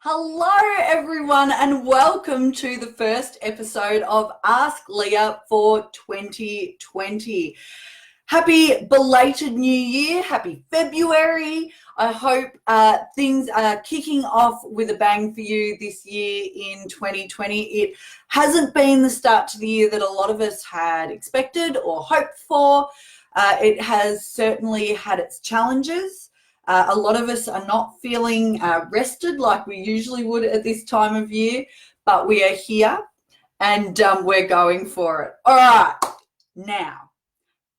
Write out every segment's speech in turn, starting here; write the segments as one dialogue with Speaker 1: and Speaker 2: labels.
Speaker 1: Hello, everyone, and welcome to the first episode of Ask Leah for 2020. Happy belated New Year. Happy February. I hope things are kicking off with a bang for you this year in 2020. It hasn't been the start to the year that a lot of us had expected or hoped for. It has certainly had its challenges. A lot of us are not feeling rested like we usually would at this time of year, but we are here and we're going for it. All right, now,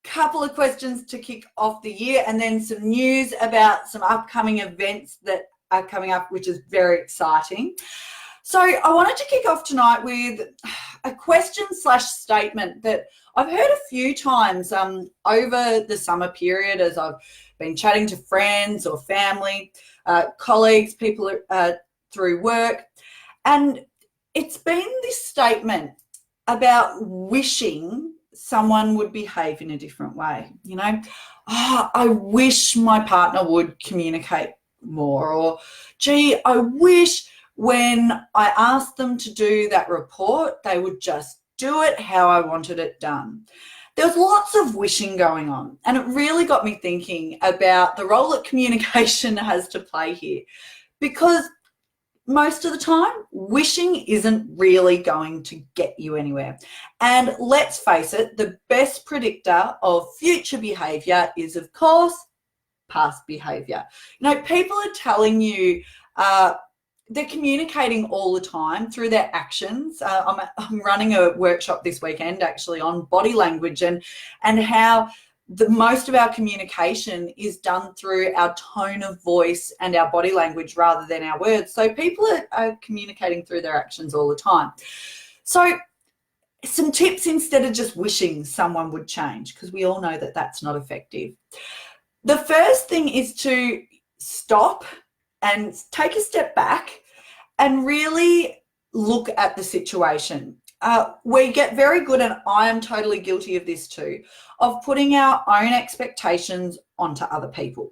Speaker 1: couple of questions to kick off the year and then some news about some upcoming events that are coming up, which is very exciting. So I wanted to kick off tonight with a question/statement that I've heard a few times over the summer period as I've been chatting to friends or family, colleagues, people through work. And it's been this statement about wishing someone would behave in a different way. You know, I wish my partner would communicate more, or gee, I wish when I asked them to do that report, they would just do it how I wanted it done. There's lots of wishing going on, and it really got me thinking about the role that communication has to play here, because most of the time, wishing isn't really going to get you anywhere. And let's face it, the best predictor of future behaviour is, of course, past behaviour. You know, people are telling you they're communicating all the time through their actions. I'm running a workshop this weekend actually on body language and how the most of our communication is done through our tone of voice and our body language rather than our words. So people are communicating through their actions all the time. So some tips instead of just wishing someone would change, because we all know that that's not effective. The first thing is to stop and take a step back and really look at the situation. We get very good, and I am totally guilty of this too, of putting our own expectations onto other people.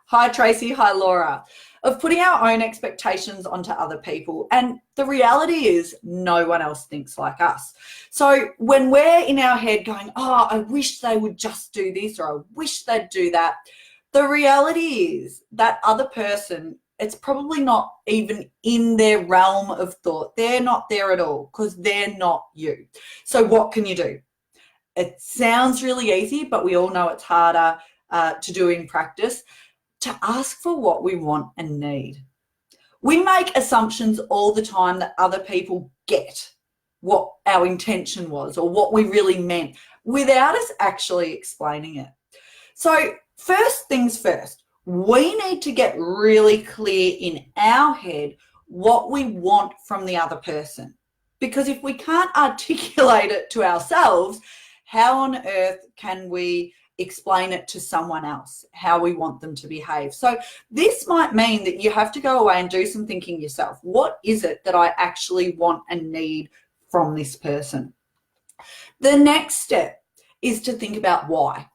Speaker 1: Hi, Tracy. Hi, Laura. Of putting our own expectations onto other people. And the reality is no one else thinks like us. So when we're in our head going, oh, I wish they would just do this, or I wish they'd do that, the reality is that other person, it's probably not even in their realm of thought. They're not there at all because they're not you. So what can you do? It sounds really easy, but we all know it's harder to do in practice. To ask for what we want and need. We make assumptions all the time that other people get what our intention was or what we really meant without us actually explaining it. So first things first, we need to get really clear in our head what we want from the other person. Because if we can't articulate it to ourselves, how on earth can we explain it to someone else, how we want them to behave? So this might mean that you have to go away and do some thinking yourself. What is it that I actually want and need from this person? The next step is to think about why.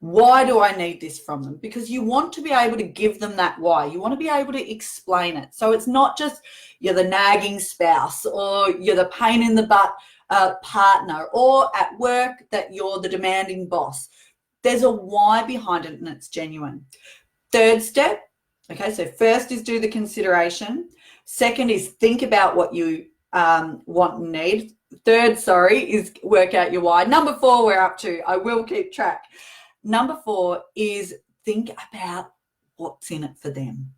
Speaker 1: Why do I need this from them? Because you want to be able to give them that why. You want to be able to explain it. So it's not just you're the nagging spouse, or you're the pain in the butt partner, or at work that you're the demanding boss. There's a why behind it, and it's genuine. Third step, okay, so first is do the consideration. Second is think about what you want and need. Third, is work out your why. Number 4, we're up to. I will keep track. Number 4 is think about what's in it for them.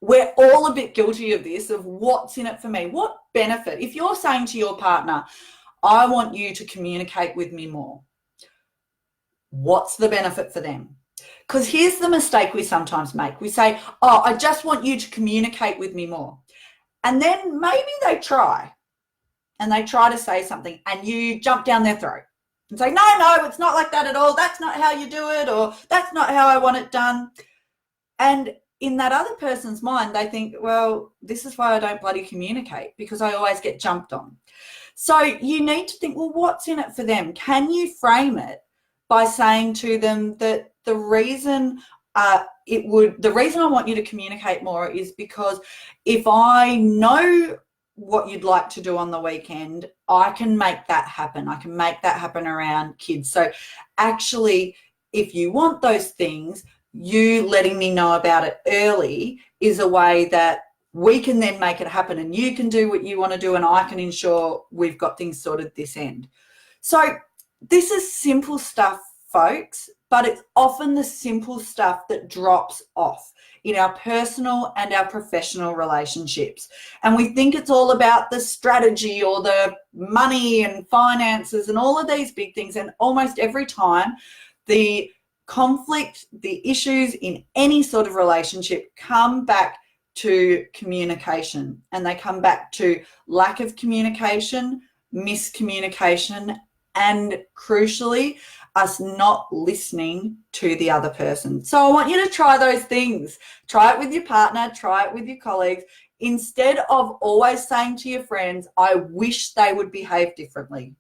Speaker 1: We're all a bit guilty of this, of what's in it for me. What benefit? If you're saying to your partner, I want you to communicate with me more, what's the benefit for them? Because here's the mistake we sometimes make. We say, oh, I just want you to communicate with me more. And then maybe they try, and they try to say something, and you jump down their throat and say, no, it's not like that at all. That's not how you do it, or that's not how I want it done. And in that other person's mind, they think, well, this is why I don't bloody communicate, because I always get jumped on. So you need to think, well, what's in it for them? Can you frame it by saying to them that the reason the reason I want you to communicate more is because if I know what you'd like to do on the weekend, I can make that happen. I can make that happen around kids. So actually, if you want those things, you letting me know about it early is a way that we can then make it happen, and you can do what you want to do, and I can ensure we've got things sorted this end. So this is simple stuff, folks, but it's often the simple stuff that drops off in our personal and our professional relationships. And we think it's all about the strategy or the money and finances and all of these big things. And almost every time the conflict, the issues in any sort of relationship come back to communication, and they come back to lack of communication, miscommunication, and crucially, us not listening to the other person. So I want you to try those things. Try it with your partner, try it with your colleagues. Instead of always saying to your friends, I wish they would behave differently,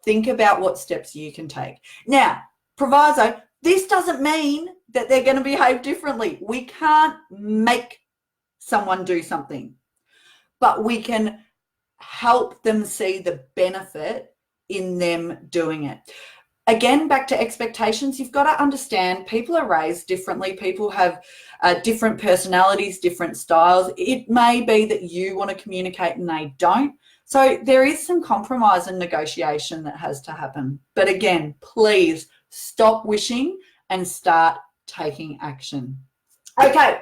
Speaker 1: think about what steps you can take. Now, proviso, this doesn't mean that they're going to behave differently. We can't make someone do something, but we can help them see the benefit in them doing it. Again, back to expectations, you've got to understand people are raised differently. People have different personalities, different styles. It may be that you want to communicate and they don't. So there is some compromise and negotiation that has to happen. But again, please stop wishing and start taking action. Okay.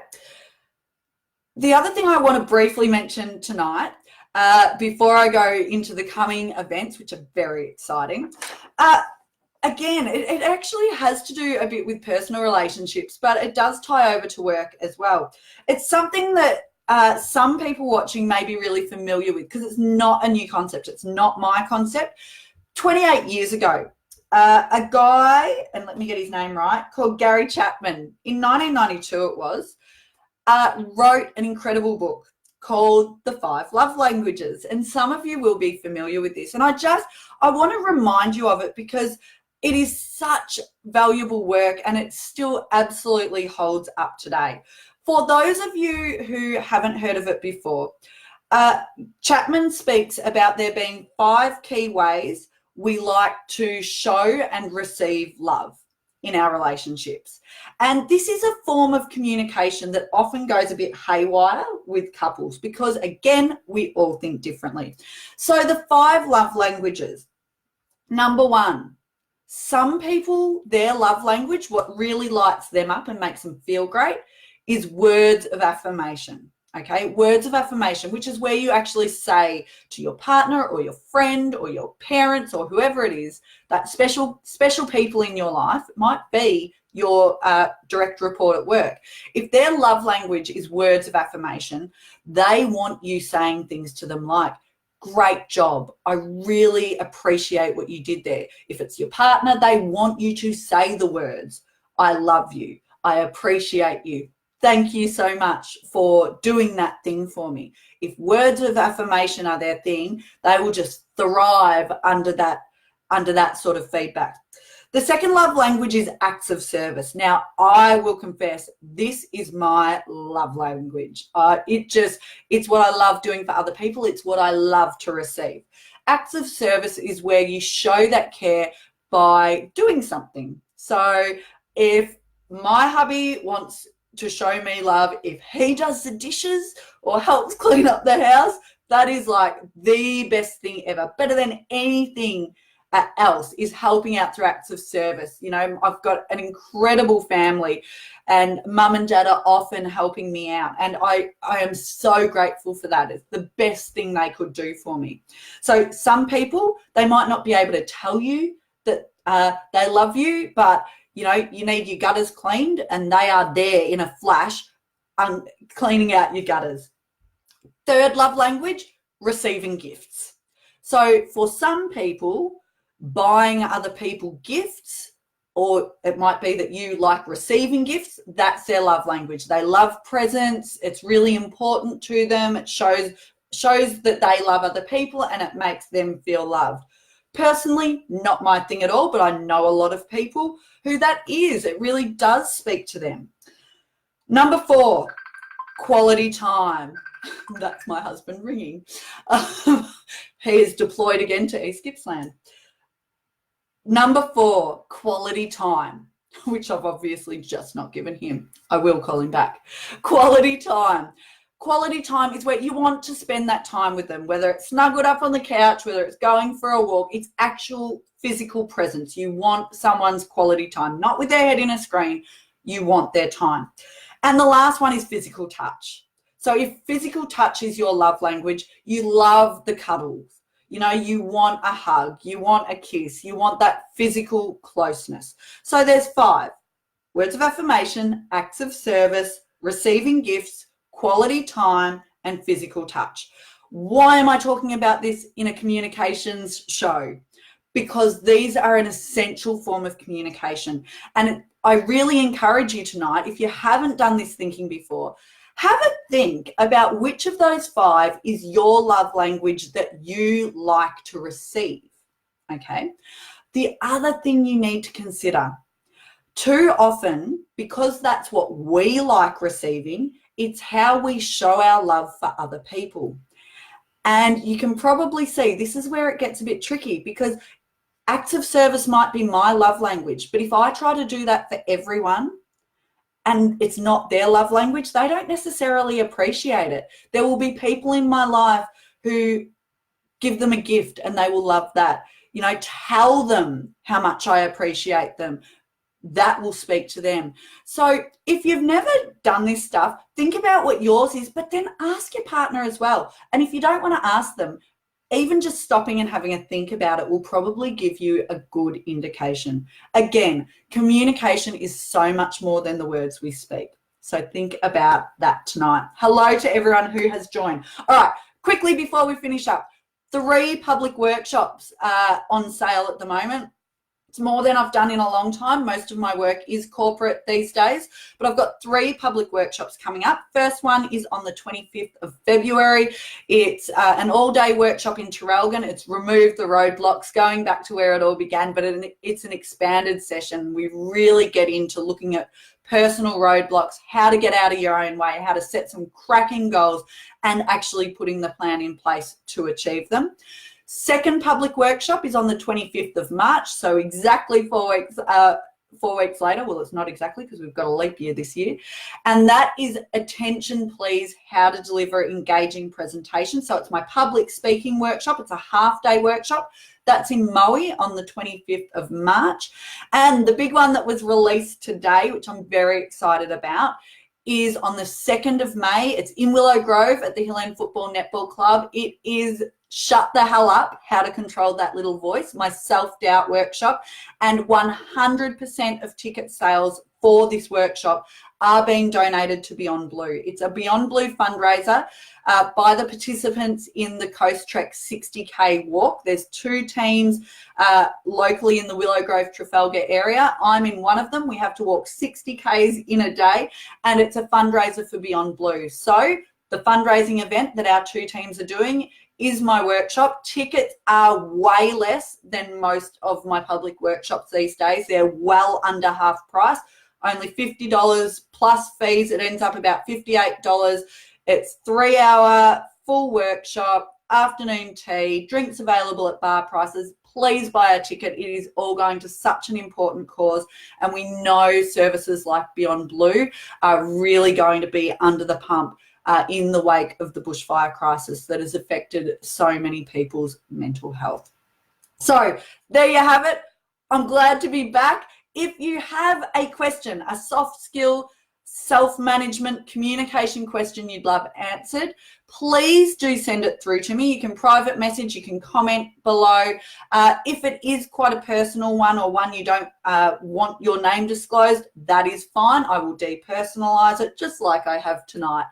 Speaker 1: The other thing I want to briefly mention tonight, before I go into the coming events, which are very exciting, again, it actually has to do a bit with personal relationships, but it does tie over to work as well. It's something that some people watching may be really familiar with because it's not a new concept. It's not my concept. 28 years ago, a guy, and let me get his name right, called Gary Chapman, in 1992 it was, wrote an incredible book called The 5 Love Languages. And some of you will be familiar with this. And I want to remind you of it because it is such valuable work and it still absolutely holds up today. For those of you who haven't heard of it before, Chapman speaks about there being 5 key ways we like to show and receive love in our relationships. And this is a form of communication that often goes a bit haywire with couples because, again, we all think differently. So the 5 love languages. Number 1, some people, their love language, what really lights them up and makes them feel great, is words of affirmation. Okay, words of affirmation, which is where you actually say to your partner or your friend or your parents or whoever it is, that special people in your life, it might be your direct report at work. If their love language is words of affirmation, they want you saying things to them like, great job, I really appreciate what you did there. If it's your partner, they want you to say the words, I love you, I appreciate you, thank you so much for doing that thing for me. If words of affirmation are their thing, they will just thrive under that sort of feedback. The second love language is acts of service. Now, I will confess, this is my love language. It's what I love doing for other people. It's what I love to receive. Acts of service is where you show that care by doing something. So if my hubby wants to show me love, if he does the dishes or helps clean up the house, that is like the best thing ever. Better than anything else is helping out through acts of service. You know, I've got an incredible family and mum and dad are often helping me out. And I am so grateful for that. It's the best thing they could do for me. So some people, they might not be able to tell you that they love you, but you know, you need your gutters cleaned and they are there in a flash cleaning out your gutters. Third love language, receiving gifts. So for some people, buying other people gifts, or it might be that you like receiving gifts, that's their love language. They love presents. It's really important to them. It shows that they love other people and it makes them feel loved. Personally, not my thing at all, but I know a lot of people who that is. It really does speak to them. Number 4, quality time. That's my husband ringing. He is deployed again to East Gippsland. Number 4, quality time, which I've obviously just not given him. I will call him back. Quality time. Quality time is where you want to spend that time with them, whether it's snuggled up on the couch, whether it's going for a walk. It's actual physical presence. You want someone's quality time, not with their head in a screen. You want their time. And the last one is physical touch. So if physical touch is your love language, you love the cuddles. You know, you want a hug, you want a kiss, you want that physical closeness. So there's 5: words of affirmation, acts of service, receiving gifts, quality time, and physical touch. Why am I talking about this in a communications show? Because these are an essential form of communication. And I really encourage you tonight, if you haven't done this thinking before, have a think about which of those 5 is your love language that you like to receive, okay? The other thing you need to consider, too often, because that's what we like receiving, it's how we show our love for other people. And you can probably see this is where it gets a bit tricky, because acts of service might be my love language, but if I try to do that for everyone, and it's not their love language, they don't necessarily appreciate it. There will be people in my life who give them a gift and they will love that. You know, tell them how much I appreciate them. That will speak to them. So if you've never done this stuff, think about what yours is, but then ask your partner as well. And if you don't want to ask them, even just stopping and having a think about it will probably give you a good indication. Again, communication is so much more than the words we speak. So think about that tonight. Hello to everyone who has joined. All right, quickly before we finish up, 3 public workshops are on sale at the moment. It's more than I've done in a long time. Most of my work is corporate these days, but I've got 3 public workshops coming up. First one is on the 25th of February. It's an all-day workshop in Traralgon. It's remove the roadblocks, going back to where it all began, but it's an expanded session. We really get into looking at personal roadblocks, how to get out of your own way, how to set some cracking goals, and actually putting the plan in place to achieve them. Second public workshop is on the 25th of March, so exactly 4 weeks later. Well, it's not exactly because we've got a leap year this year. And that is Attention Please, How to Deliver Engaging Presentations. So it's my public speaking workshop. It's a half-day workshop. That's in Moe on the 25th of March. And the big one that was released today, which I'm very excited about, is on the 2nd of May. It's in Willow Grove at the Hill End Football Netball Club. It is Shut the Hell Up, How to Control That Little Voice, my self-doubt workshop. And 100% of ticket sales for this workshop are being donated to Beyond Blue. It's a Beyond Blue fundraiser by the participants in the Coast Trek 60K walk. There's 2 teams locally in the Willow Grove Trafalgar area. I'm in one of them. We have to walk 60 Ks in a day, and it's a fundraiser for Beyond Blue. So the fundraising event that our 2 teams are doing is my workshop. Tickets are way less than most of my public workshops these days. They're well under half price, only $50 plus fees. It ends up about $58. It's 3-hour full workshop, afternoon tea, drinks available at bar prices. Please buy a ticket. It is all going to such an important cause, and we know services like Beyond Blue are really going to be under the pump in the wake of the bushfire crisis that has affected so many people's mental health. So there you have it. I'm glad to be back. If you have a question, a soft skill, self-management, communication question you'd love answered, please do send it through to me. You can private message, you can comment below. If it is quite a personal one, or one you don't want your name disclosed, that is fine. I will depersonalize it just like I have tonight.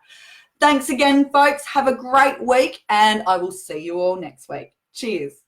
Speaker 1: Thanks again, folks. Have a great week, and I will see you all next week. Cheers.